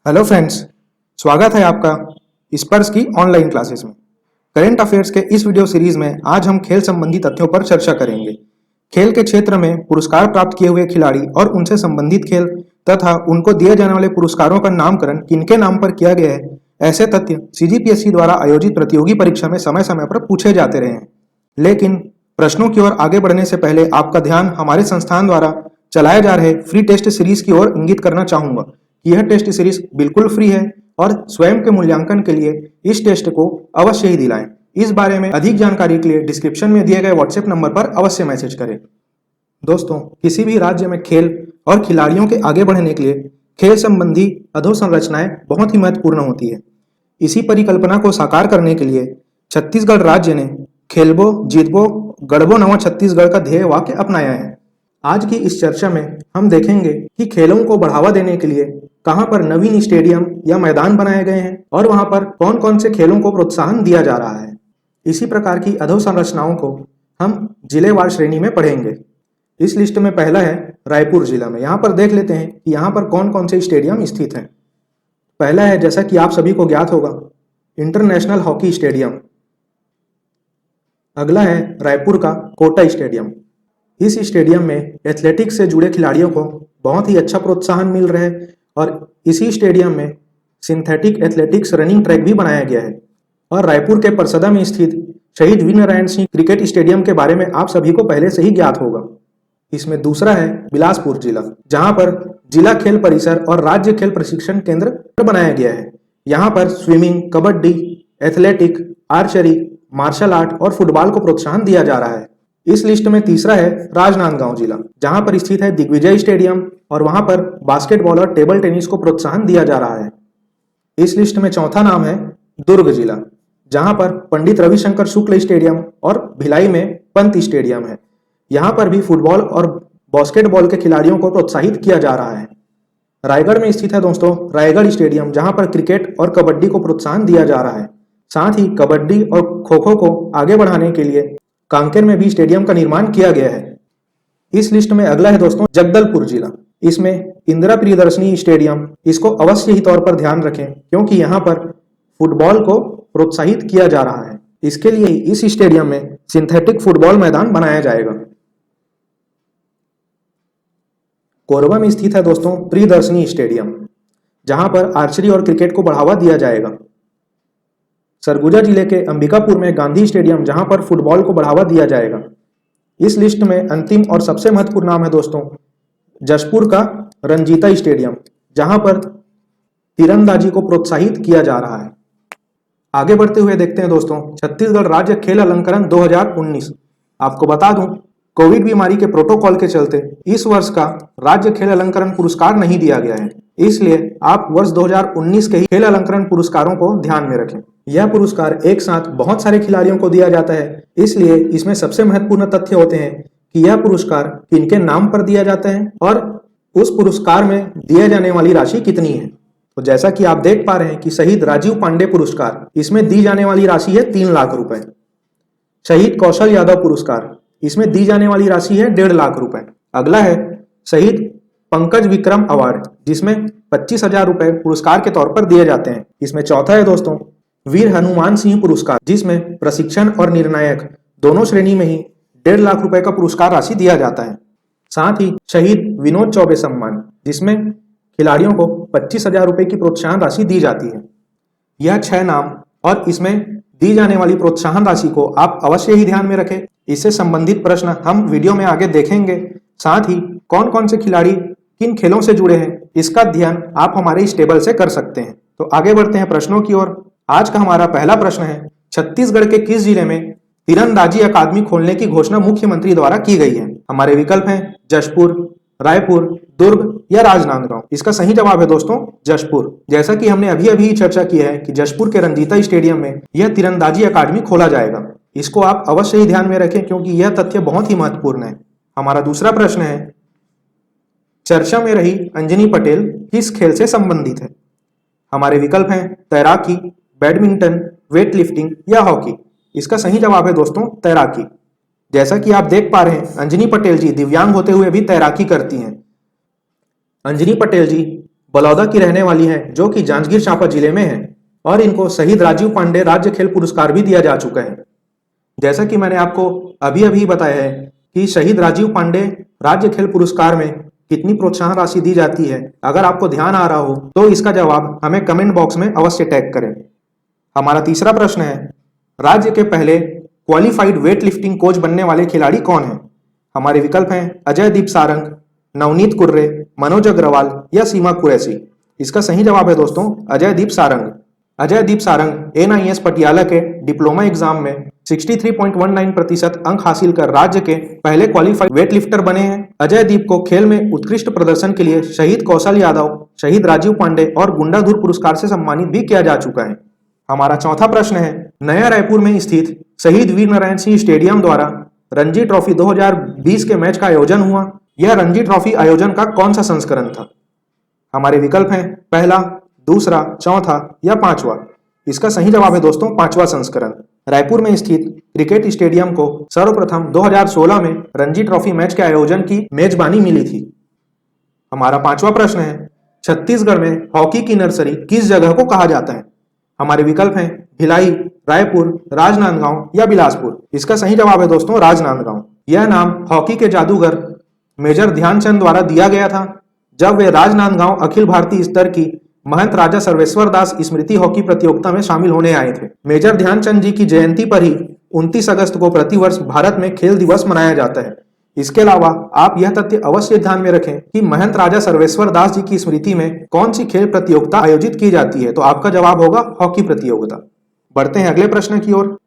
Hello friends, स्वागत है आपका स्पर्श की ऑनलाइन क्लासेस में। करंट अफेयर्स के इस वीडियो सीरीज में आज हम खेल संबंधी तथ्यों पर चर्चा करेंगे। खेल के क्षेत्र में पुरस्कार प्राप्त किए हुए खिलाड़ी और उनसे संबंधित खेल तथा उनको दिए जाने वाले पुरस्कारों का नामकरण किनके नाम पर किया गया है, ऐसे तथ्य सीजीपीएससी द्वारा आयोजित प्रतियोगी परीक्षा में समय समय पर पूछे जाते रहे हैं। लेकिन प्रश्नों की ओर आगे बढ़ने से पहले आपका ध्यान हमारे संस्थान द्वारा चलाए जा रहे फ्री टेस्ट सीरीज की ओर इंगित करना चाहूंगा। यह टेस्ट सीरीज बिल्कुल फ्री है और स्वयं के मूल्यांकन के लिए इस टेस्ट को अवश्य ही दिलाएं। इस बारे में अधिक जानकारी के लिए डिस्क्रिप्शन में दिए गए व्हाट्सएप नंबर पर अवश्य मैसेज करें। दोस्तों, किसी भी राज्य में खेल और खिलाड़ियों के आगे बढ़ने के लिए खेल संबंधी अधोसंरचनाएं बहुत ही महत्वपूर्ण होती है। इसी परिकल्पना को साकार करने के लिए छत्तीसगढ़ राज्य ने खेलबो जीतबो गढ़बो नवा छत्तीसगढ़ का ध्येय वाक्य अपनाया है। आज की इस चर्चा में हम देखेंगे कि खेलों को बढ़ावा देने के लिए कहां पर नवीन स्टेडियम या मैदान बनाए गए हैं और वहां पर कौन कौन से खेलों को प्रोत्साहन दिया जा रहा है। इसी प्रकार की अधोसंरचनाओं को हम जिलेवार श्रेणी में पढ़ेंगे। इस लिस्ट में पहला है रायपुर जिला में। यहाँ पर देख लेते हैं कि यहाँ पर कौन कौन से स्टेडियम स्थित हैं। पहला है, जैसा कि आप सभी को ज्ञात होगा, इंटरनेशनल हॉकी स्टेडियम। अगला है रायपुर का कोटा स्टेडियम। इस स्टेडियम में एथलेटिक्स से जुड़े खिलाड़ियों को बहुत ही अच्छा प्रोत्साहन मिल रहा है और इसी स्टेडियम में सिंथेटिक एथलेटिक्स रनिंग ट्रैक भी बनाया गया है। और रायपुर के परसदा में स्थित शहीद वीरनारायण सिंह क्रिकेट स्टेडियम के बारे में आप सभी को पहले से ही ज्ञात होगा। इसमें दूसरा है बिलासपुर जिला, जहां पर जिला खेल परिसर और राज्य खेल प्रशिक्षण केंद्र बनाया गया है। यहाँ पर swimming, kabaddi, athletic, archery, martial art और फुटबॉल को प्रोत्साहन दिया जा रहा है। इस लिस्ट में तीसरा है राजनांदगांव जिला, जहां पर स्थित है दिग्विजय स्टेडियम और वहां पर बास्केटबॉल और टेबल टेनिस को प्रोत्साहन दिया जा रहा है। इस लिस्ट में चौथा नाम है दुर्ग जिला, जहां पर पंडित रविशंकर शुक्ल स्टेडियम और भिलाई में पंत स्टेडियम है। यहाँ पर भी फुटबॉल और बास्केटबॉल के खिलाड़ियों को प्रोत्साहित किया जा रहा है। रायगढ़ में स्थित है दोस्तों रायगढ़ स्टेडियम, जहां पर क्रिकेट और कबड्डी को प्रोत्साहन दिया जा रहा है। साथ ही कबड्डी और खो खो को आगे बढ़ाने के लिए कांकेर में भी स्टेडियम का निर्माण किया गया है। इस लिस्ट में अगला है दोस्तों जगदलपुर जिला। इसमें इंदिरा प्रियदर्शनी स्टेडियम, इसको अवश्य ही तौर पर ध्यान रखें क्योंकि यहाँ पर फुटबॉल को प्रोत्साहित किया जा रहा है। इसके लिए इस स्टेडियम में सिंथेटिक फुटबॉल मैदान बनाया जाएगा। कोरबा में स्थित है दोस्तों प्रियदर्शनी स्टेडियम, जहां पर आर्चरी और क्रिकेट को बढ़ावा दिया जाएगा। सरगुजा जिले के अंबिकापुर में गांधी स्टेडियम, जहां पर फुटबॉल को बढ़ावा दिया जाएगा। इस लिस्ट में अंतिम और सबसे महत्वपूर्ण नाम है दोस्तों जशपुर का रंजीता स्टेडियम, जहां पर तीरंदाजी को प्रोत्साहित किया जा रहा है। आगे बढ़ते हुए देखते हैं दोस्तों छत्तीसगढ़ राज्य खेल अलंकरण 2019। आपको बता दूं, कोविड बीमारी के प्रोटोकॉल के चलते इस वर्ष का राज्य खेल अलंकरण पुरस्कार नहीं दिया गया है, इसलिए आप वर्ष 2019 के ही खेल अलंकरण पुरस्कारों को ध्यान में रखें। यह पुरस्कार एक साथ बहुत सारे खिलाड़ियों को दिया जाता है, इसलिए इसमें सबसे महत्वपूर्ण तथ्य होते हैं कि यह पुरस्कार किनके नाम पर दिया जाता है और उस पुरस्कार में दिए जाने वाली राशि कितनी है। तो जैसा कि आप देख पा रहे हैं कि शहीद राजीव पांडे पुरस्कार, इसमें दी जाने वाली राशि है 3 लाख रुपए। शहीद कौशल यादव पुरस्कार, इसमें दी जाने वाली राशि है 1.5 लाख रुपए। अगला है शहीद पंकज विक्रम अवार्ड, जिसमें 25,000 रुपए पुरस्कार के तौर पर दिए जाते हैं। इसमें चौथा है दोस्तों वीर हनुमान सिंह पुरस्कार, जिसमें प्रशिक्षण और निर्णायक दोनों श्रेणी में ही 1.5 लाख रुपए का पुरस्कार राशि दिया जाता है। साथ ही शहीद विनोद चौबे सम्मान, जिसमें खिलाड़ियों को 25,000 रुपए की प्रोत्साहन राशि दी जाती है। यह 6 नाम और इसमें दी जाने वाली प्रोत्साहन राशि को आप अवश्य ही ध्यान में रखें। इससे संबंधित प्रश्न हम वीडियो में आगे देखेंगे। साथ ही कौन कौन से खिलाड़ी किन खेलों से जुड़े हैं, इसका अध्ययन आप हमारे इस टेबल से कर सकते हैं। तो आगे बढ़ते हैं प्रश्नों की ओर। आज का हमारा पहला प्रश्न है, छत्तीसगढ़ के किस जिले में तीरंदाजी अकादमी खोलने की घोषणा मुख्यमंत्री द्वारा की गई है। हमारे विकल्प हैं जशपुर, रायपुर, दुर्ग या राजनांदगांव। इसका सही जवाब है दोस्तों जशपुर। जैसा कि हमने अभी अभी चर्चा की है कि जशपुर के रंजीता स्टेडियम में यह तीरंदाजी अकादमी खोला जाएगा। इसको आप अवश्य ही ध्यान में रखें क्योंकि यह तथ्य बहुत ही महत्वपूर्ण है। हमारा दूसरा प्रश्न है, चर्चा में रही अंजनी पटेल किस खेल से संबंधित है। हमारे विकल्प हैं तैराकी, बैडमिंटन, वेट लिफ्टिंग या हॉकी। इसका सही जवाब है दोस्तों तैराकी। जैसा कि आप देख पा रहे हैं अंजनी पटेल जी दिव्यांग होते हुए भी तैराकी करती हैं। अंजनी पटेल जी बलौदा की रहने वाली हैं, जो कि जांजगीर चांपा जिले में है, और इनको शहीद राजीव पांडे राज्य खेल पुरस्कार भी दिया जा चुका है। जैसा कि मैंने आपको अभी अभी बताया है कि शहीद राजीव पांडे राज्य खेल पुरस्कार में कितनी प्रोत्साहन राशि दी जाती है, अगर आपको ध्यान आ रहा हो तो इसका जवाब हमें कमेंट बॉक्स में अवश्य टैग करें। हमारा तीसरा प्रश्न है, राज्य के पहले क्वालिफाइड वेट लिफ्टिंग कोच बनने वाले खिलाड़ी कौन है? हमारे विकल्प हैं अजयदीप सारंग, नवनीत कुर्रे, मनोज अग्रवाल या सीमा कुरैशी। इसका सही जवाब है दोस्तों अजयदीप सारंग। अजयदीप सारंग एनआईएस पटियाला के डिप्लोमा एग्जाम में 63.19% अंक हासिल कर राज्य के पहले क्वालिफाइड वेट लिफ्टर बने हैं। अजयदीप को खेल में उत्कृष्ट प्रदर्शन के लिए शहीद कौशल यादव, शहीद राजीव पांडे और गुंडाधुर पुरस्कार से सम्मानित भी किया जा चुका है। हमारा चौथा प्रश्न है, नया रायपुर में स्थित शहीद वीर नारायण सिंह स्टेडियम द्वारा रणजी ट्रॉफी 2020 के मैच का आयोजन हुआ। यह रणजी ट्रॉफी आयोजन का कौन सा संस्करण था? हमारे विकल्प हैं पहला, दूसरा, चौथा या पांचवा। इसका सही जवाब है दोस्तों पांचवा संस्करण। रायपुर में स्थित क्रिकेट स्टेडियम को सर्वप्रथम 2016 में रणजी ट्रॉफी मैच के आयोजन की मेजबानी मिली थी। हमारा पांचवा प्रश्न है, छत्तीसगढ़ में हॉकी की नर्सरी किस जगह को कहा जाता है? हमारे विकल्प हैं भिलाई, रायपुर, राजनांदगांव या बिलासपुर। इसका सही जवाब है दोस्तों राजनांदगांव। यह नाम हॉकी के जादूगर मेजर ध्यानचंद द्वारा दिया गया था जब वे राजनांदगांव अखिल भारतीय स्तर की महंत राजा सर्वेश्वर दास स्मृति हॉकी प्रतियोगिता में शामिल होने आए थे। मेजर ध्यानचंद जी की जयंती पर ही 29 अगस्त को प्रतिवर्ष भारत में खेल दिवस मनाया जाता है। इसके अलावा आप यह तथ्य अवश्य ध्यान में रखें कि महंत राजा सर्वेश्वर दास जी की स्मृति में कौन सी खेल प्रतियोगिता आयोजित की जाती है, तो आपका जवाब होगा हॉकी प्रतियोगिता। बढ़ते हैं अगले प्रश्न की ओर।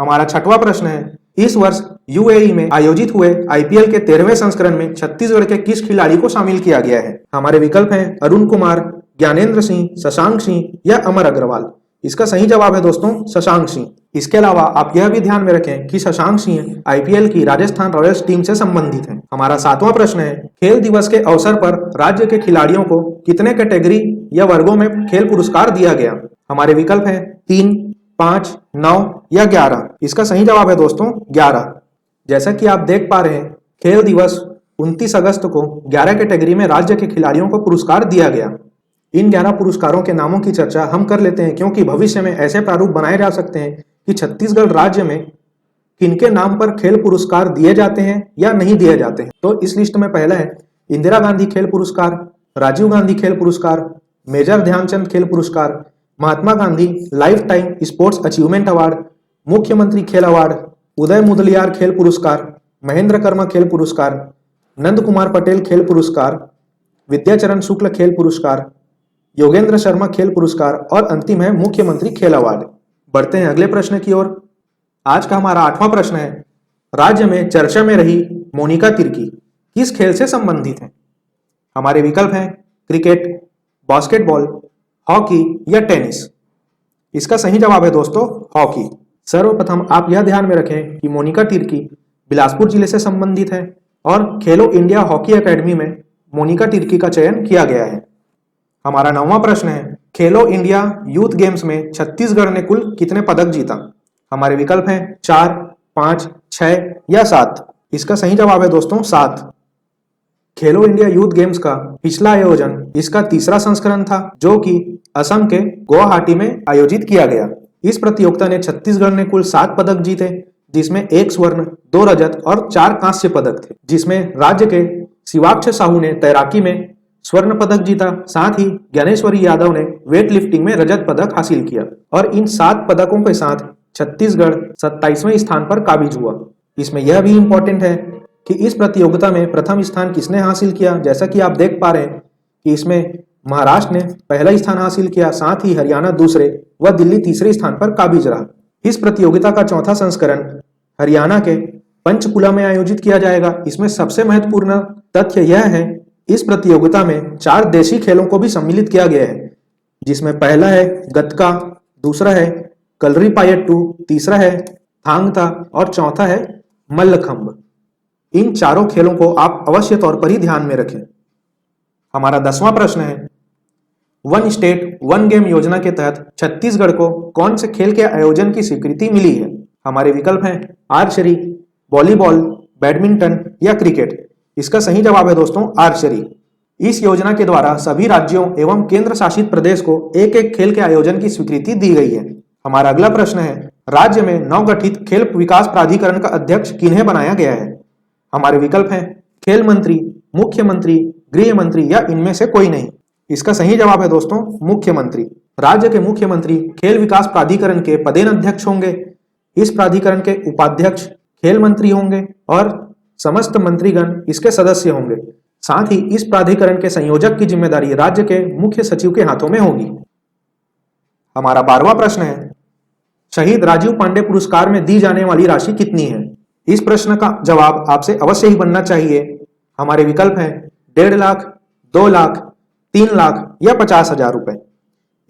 हमारा छठवां प्रश्न है, इस वर्ष यूएई में आयोजित हुए आईपीएल के 13वें संस्करण में छत्तीसगढ़ के किस खिलाड़ी को शामिल किया गया है? हमारे विकल्प हैं अरुण कुमार, ज्ञानेंद्र सिंह, शशांक सिंह या अमर अग्रवाल। इसका सही जवाब है दोस्तों शशांक सिंह। इसके अलावा आप यह भी ध्यान में रखें कि शशांक सिंह आईपीएल की राजस्थान रॉयल्स टीम से संबंधित हैं। हमारा सातवां प्रश्न है, खेल दिवस के अवसर पर राज्य के खिलाड़ियों को कितने कैटेगरी या वर्गों में खेल पुरस्कार दिया गया? हमारे विकल्प हैं 3, 5, 9 या 11। इसका सही जवाब है दोस्तों 11। जैसा कि आप देख पा रहे हैं, खेल दिवस 29 अगस्त को 11 कैटेगरी में राज्य के खिलाड़ियों को पुरस्कार दिया गया। इन 11 पुरस्कारों के नामों की चर्चा हम कर लेते हैं, क्योंकि भविष्य में ऐसे प्रारूप बनाए जा सकते हैं कि छत्तीसगढ़ राज्य में किनके नाम पर खेल पुरस्कार दिए जाते हैं या नहीं दिए जाते हैं। तो इस लिस्ट में पहला है इंदिरा गांधी खेल पुरस्कार, राजीव गांधी खेल पुरस्कार, मेजर ध्यानचंद खेल पुरस्कार, Mahatma Gandhi life time sports achievement award, मुख्यमंत्री खेल अवार्ड, उदय मुदलियार खेल पुरस्कार, महेंद्र कर्मा खेल पुरस्कार, नंद कुमार पटेल खेल पुरस्कार, विद्याचरण शुक्ल खेल पुरस्कार, योगेंद्र शर्मा खेल पुरस्कार और अंतिम है मुख्यमंत्री खेल अवार्ड। बढ़ते हैं अगले प्रश्न की ओर। आज का हमारा 8वां प्रश्न है, राज्य में चर्चा में रही मोनिका तिर्की किस खेल से संबंधित है? हमारे विकल्प हैं क्रिकेट, बास्केटबॉल, हॉकी या टेनिस। इसका सही जवाब है दोस्तों हॉकी। सर्वप्रथम आप यह ध्यान में रखें कि मोनिका तिर्की बिलासपुर जिले से संबंधित है और खेलो इंडिया हॉकी एकेडमी में मोनिका तिर्की का चयन किया गया है। हमारा 9वां प्रश्न है, खेलो इंडिया यूथ गेम्स में छत्तीसगढ़ ने कुल कितने पदक जीता? हमारे विकल्प हैं 4, 5, 6 या 7। इसका सही जवाब है दोस्तों 7। खेलो इंडिया यूथ गेम्स का पिछला आयोजन इसका तीसरा संस्करण था, जो कि असम के गुवाहाटी में आयोजित किया गया। इस प्रतियोगिता ने छत्तीसगढ़ ने कुल 7 पदक जीते, जिसमें 1 स्वर्ण, 2 रजत और 4 कांस्य पदक थे, जिसमें राज्य के शिवाक्ष साहू ने तैराकी में स्वर्ण पदक जीता। साथ ही ज्ञानेश्वरी यादव ने वेट लिफ्टिंग में रजत पदक हासिल किया और इन 7 पदकों के साथ छत्तीसगढ़ 27वें स्थान पर काबिज हुआ। इसमें यह भी इंपॉर्टेंट है कि इस प्रतियोगिता में प्रथम स्थान किसने हासिल किया। जैसा कि आप देख पा रहे हैं कि इसमें महाराष्ट्र ने पहला स्थान हासिल किया, साथ ही हरियाणा दूसरे व दिल्ली तीसरे स्थान पर काबिज रहा। इस प्रतियोगिता का चौथा संस्करण हरियाणा के पंचकुला में आयोजित किया जाएगा। इसमें सबसे महत्वपूर्ण तथ्य यह है, इस प्रतियोगिता में 4 देशी खेलों को भी सम्मिलित किया गया है, जिसमें पहला है गतका, दूसरा है कलरीपायट्टू, तीसरा है थांगता और चौथा है मल्लखंब। इन चारों खेलों को आप अवश्य तौर पर ही ध्यान में रखें। हमारा 10वां प्रश्न है, वन स्टेट वन गेम योजना के तहत छत्तीसगढ़ को कौन से खेल के आयोजन की स्वीकृति मिली है? हमारे विकल्प हैं आर्चरी, वॉलीबॉल, बैडमिंटन या क्रिकेट। इसका सही जवाब है दोस्तों आर्चरी। इस योजना के द्वारा सभी राज्यों एवं केंद्र शासित प्रदेश को एक एक खेल के आयोजन की स्वीकृति दी गई है। हमारा अगला प्रश्न है, राज्य में नवगठित खेल विकास प्राधिकरण का अध्यक्ष किन्हें बनाया गया है? हमारे विकल्प हैं खेल मंत्री, मुख्यमंत्री, गृह मंत्री या इनमें से कोई नहीं। इसका सही जवाब है दोस्तों मुख्यमंत्री। राज्य के मुख्यमंत्री खेल विकास प्राधिकरण के पदेन अध्यक्ष होंगे। इस प्राधिकरण के उपाध्यक्ष खेल मंत्री होंगे और समस्त मंत्रीगण इसके सदस्य होंगे। साथ ही इस प्राधिकरण के संयोजक की जिम्मेदारी राज्य के मुख्य सचिव के हाथों में होगी। हमारा 12वां प्रश्न है, शहीद राजीव पांडे पुरस्कार में दी जाने वाली राशि कितनी है? इस प्रश्न का जवाब आपसे अवश्य ही बनना चाहिए। हमारे विकल्प हैं 1.5 लाख, 2 लाख, 3 लाख या 50,000 रुपए।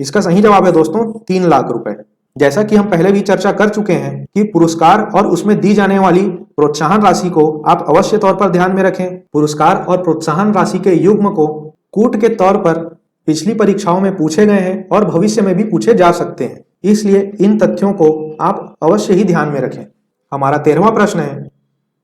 इसका सही जवाब है दोस्तों 3 लाख रुपए। जैसा कि हम पहले भी चर्चा कर चुके हैं कि पुरस्कार और उसमें दी जाने वाली प्रोत्साहन राशि को आप अवश्य तौर पर ध्यान में रखें। पुरस्कार और प्रोत्साहन राशि के युग्म को कूट के तौर पर पिछली परीक्षाओं में पूछे गए हैं और भविष्य में भी पूछे जा सकते हैं, इसलिए इन तथ्यों को आप अवश्य ही ध्यान में रखें। हमारा 13वां प्रश्न है,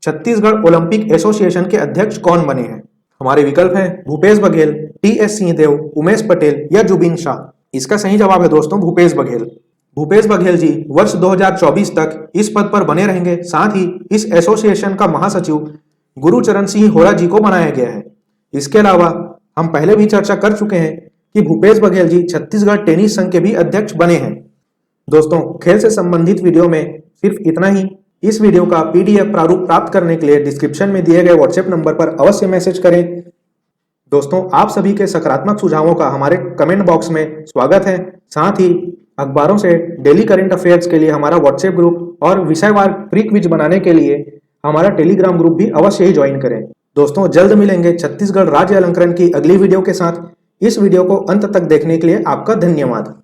छत्तीसगढ़ ओलंपिक एसोसिएशन के अध्यक्ष कौन बने हैं? हमारे विकल्प हैं भूपेश बघेल, टी.एस. सिंहदेव, उमेश पटेल या जुबिन शाह। इसका सही जवाब है दोस्तों भूपेश बघेल। भूपेश बघेल जी वर्ष 2024 तक इस पद पर बने रहेंगे। साथ ही इस एसोसिएशन का महासचिव गुरुचरण सिंह होरा जी को बनाया गया है। इसके अलावा हम पहले भी चर्चा कर चुके हैं कि भूपेश बघेल जी छत्तीसगढ़ टेनिस संघ के भी अध्यक्ष बने हैं। दोस्तों, खेल से संबंधित वीडियो में सिर्फ इतना ही। इस वीडियो का PDF प्रारूप प्राप्त करने के लिए डिस्क्रिप्शन में दिए गए व्हाट्सएप नंबर पर अवश्य मैसेज करें। दोस्तों, आप सभी के सकारात्मक सुझावों का हमारे कमेंट बॉक्स में स्वागत है। साथ ही अखबारों से डेली करंट अफेयर्स के लिए हमारा व्हाट्सएप ग्रुप और विषयवार प्री क्विज बनाने के लिए हमारा टेलीग्राम ग्रुप भी अवश्य ही ज्वाइन करें। दोस्तों, जल्द मिलेंगे छत्तीसगढ़ राज्य अलंकरण की अगली वीडियो के साथ। इस वीडियो को अंत तक देखने के लिए आपका धन्यवाद।